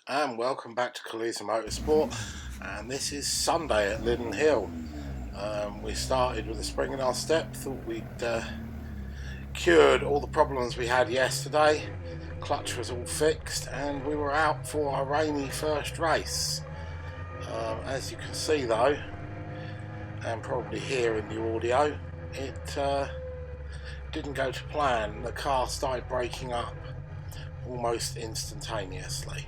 and welcome back to Collision Motorsport. And this is Sunday at Lydden Hill. We started with a spring in our step, thought we'd cured all the problems we had yesterday. Clutch was all fixed and we were out for our rainy first race. As you can see though, and probably hear in the audio, it didn't go to plan. The car started breaking up almost instantaneously.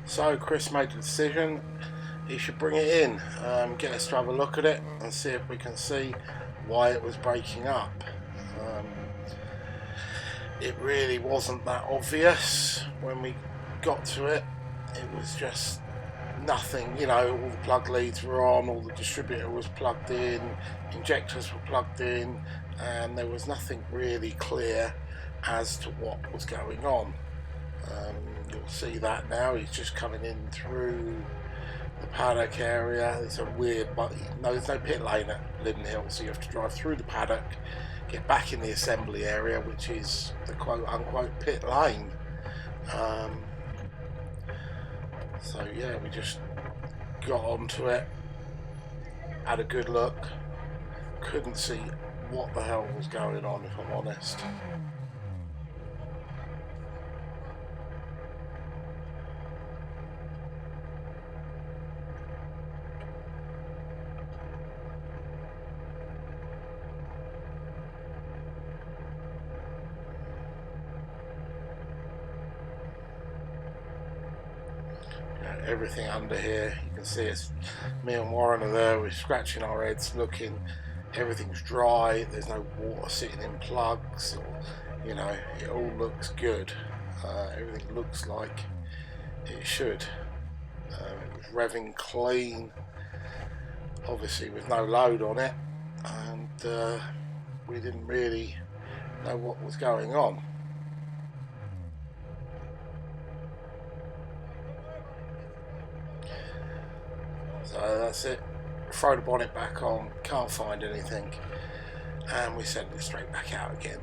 So Chris made the decision he should bring it in, get us to have a look at it and see if we can see why it was breaking up. It really wasn't that obvious when we got to it. It was just nothing, you know, all the plug leads were on, all the distributor was plugged in, injectors were plugged in, and there was nothing really clear as to what was going on. You'll see that now. He's just coming in through the paddock area. It's a weird, but no, there's no pit lane at Lydden Hill, so you have to drive through the paddock, get back in the assembly area, which is the quote-unquote pit lane. So yeah, we just got onto it, had a good look, couldn't see what the hell was going on, if I'm honest. Everything under here, you can see it's me and Warren are there, we're scratching our heads looking, everything's dry, there's no water sitting in plugs, or, you know, it all looks good. Everything looks like it should. It was revving clean, obviously with no load on it, and we didn't really know what was going on. So that's it, throw the bonnet back on, can't find anything, and we sent it straight back out again.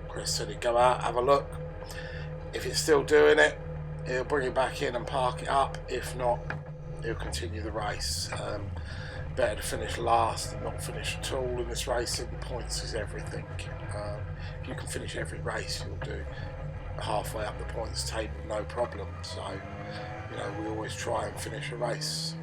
Chris said he'd go out, have a look, if it's still doing it, he'll bring it back in and park it up, if not, he'll continue the race. Better to finish last than not finish at all in this racing. Points is everything. If you can finish every race, you'll do halfway up the points table, no problem. So, you know, we always try and finish a race.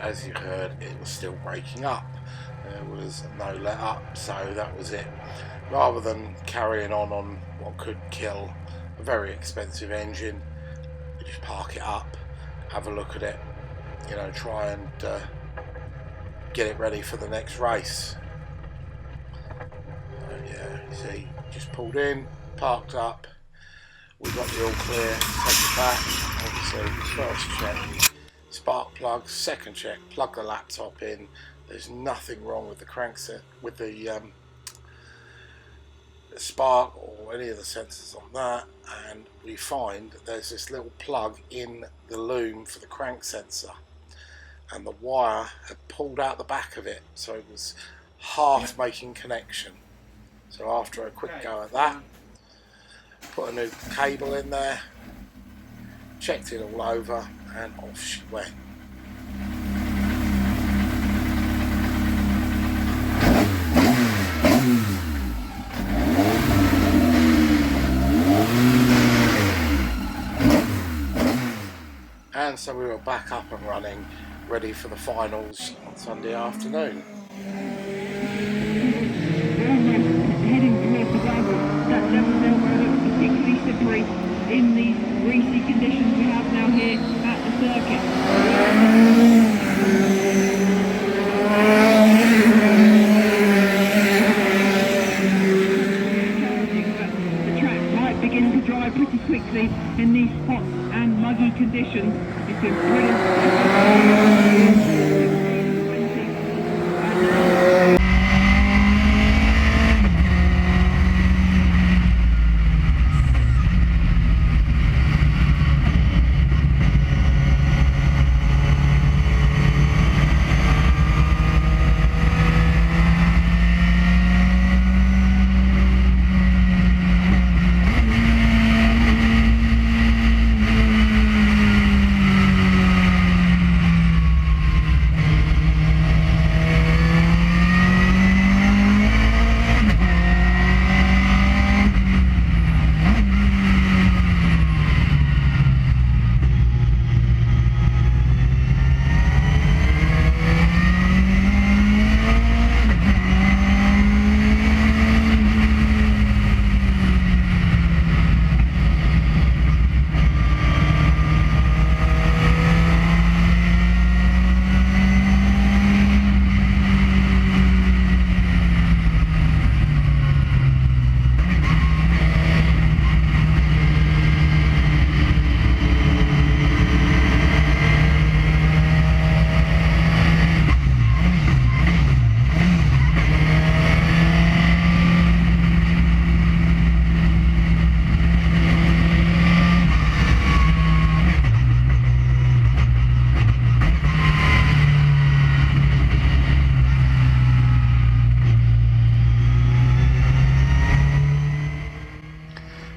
As you heard, it was still breaking up. There was no let up, so that was it. Rather than carrying on what could kill a very expensive engine, we just park it up, have a look at it, you know, try and get it ready for the next race. See, just pulled in, parked up, we got the all clear, take it back. Obviously, first check, spark plugs. Second check, plug the laptop in. There's nothing wrong with the crankset, with the spark or any of the sensors on that, and we find that there's this little plug in the loom for the crank sensor, and the wire had pulled out the back of it, so it was half making connection. So after a quick go at that, put a new cable in there, checked it all over, and off she went. And so we were back up and running, ready for the finals on Sunday afternoon. Heading towards the gravel, that level there where it looks particularly slippery in these greasy conditions we have now here at the circuit. The track might begin to dry pretty quickly in these hot and muggy conditions. It's been brilliant.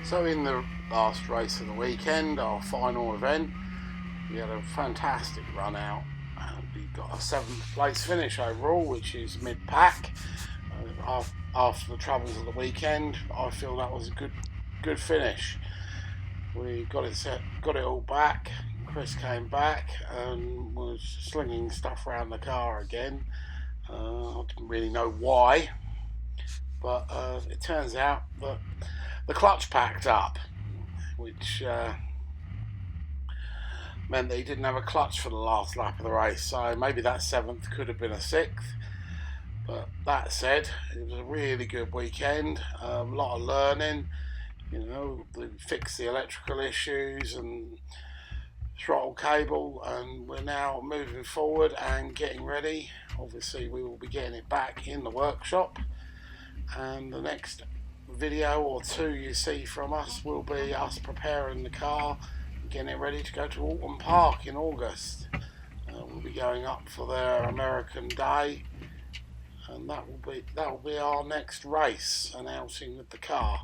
So in the last race of the weekend, our final event, we had a fantastic run out. We got a 7th place finish overall, which is mid-pack. After the troubles of the weekend, I feel that was a good finish. We got it all back. Chris came back and was slinging stuff around the car again. I didn't really know why, but it turns out that the clutch packed up, which meant that he didn't have a clutch for the last lap of the race. So maybe that 7th could have been a 6th. But that said, it was a really good weekend. A lot of learning. You know, we fixed the electrical issues and throttle cable, and we're now moving forward and getting ready. Obviously, we will be getting it back in the workshop, and the next video or 2 you see from us will be us preparing the car, getting it ready to go to Alton Park in August. We'll be going up for their American Day, and that will be our next race announcing with the car.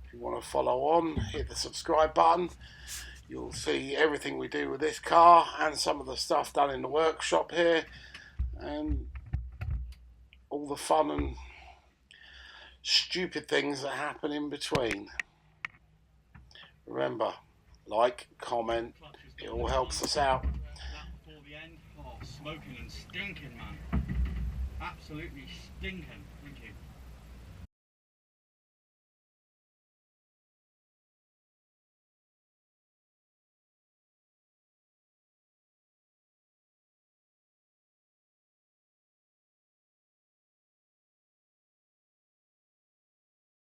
If you want to follow on, hit the subscribe button. You'll see everything we do with this car and some of the stuff done in the workshop here, and all the fun and stupid things that happen in between. Remember, like, comment, it all helps us out. Before the end, smoking and stinking, man. Absolutely stinking.